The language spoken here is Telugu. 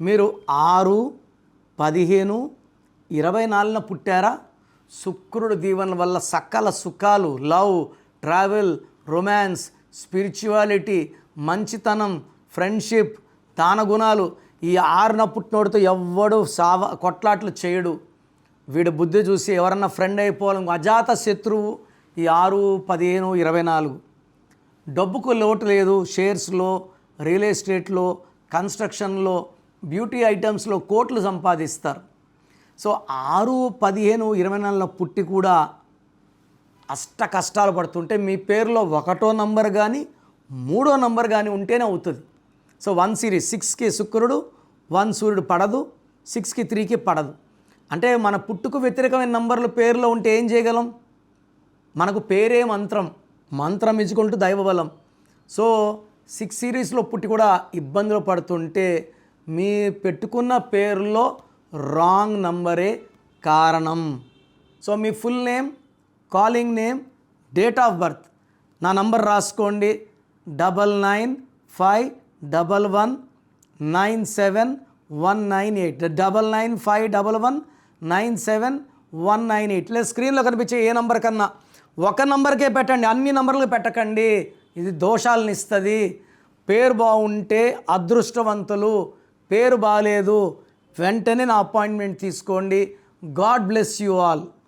మీరు 6, 15, 24న పుట్టారా? శుక్రుడు దీవెన వల్ల సకల సుఖాలు, లవ్, ట్రావెల్, రొమాన్స్, స్పిరిచువాలిటీ, మంచితనం, ఫ్రెండ్షిప్, దానగుణాలు. ఈ 6న పుట్టినోడితో ఎవ్వడు కొట్లాట్లు చేయడు. వీడి బుద్ధి చూసి ఎవరన్నా ఫ్రెండ్ అయిపోవాలి. అజాత శత్రువు ఈ 6, 15, 24. డబ్బుకు లోటు లేదు. షేర్స్లో, రియల్ ఎస్టేట్లో, కన్స్ట్రక్షన్లో, బ్యూటీ ఐటమ్స్లో కోట్లు సంపాదిస్తారు. సో 6, 15, 24 పుట్టి కూడా అష్ట కష్టాలు పడుతుంటే మీ పేరులో 1వ నంబర్ కానీ 3వ నంబర్ కానీ ఉంటేనే అవుతుంది. సో 1 సిరీస్ 6కి శుక్రుడు, 1 సూర్యుడు పడదు, 6కి 3కి పడదు. అంటే మన పుట్టుకు వ్యతిరేకమైన నంబర్లు పేరులో ఉంటే ఏం చేయగలం? మనకు పేరే మంత్రం, మంత్రం ఇచ్చుకుంటూ దైవబలం. సో 6 సిరీస్లో పుట్టి కూడా ఇబ్బందులు పడుతుంటే మీ పెట్టుకున్న పేరులో రాంగ్ నంబరే కారణం. So me full name, calling name, date of birth, నా నంబర్ రాసుకోండి. 9951197198 9951197198. లేదా స్క్రీన్లో కనిపించే ఏ నంబర్ కన్నా ఒక నంబర్కే పెట్టండి, అన్ని నంబర్లు పెట్టకండి. ఇది దోషాలను ఇస్తుంది. పేరు బాగుంటే అదృష్టవంతులు, పేరు బాగాలేదు వెంటనే నా అపాయింట్మెంట్ తీసుకోండి. God bless you all.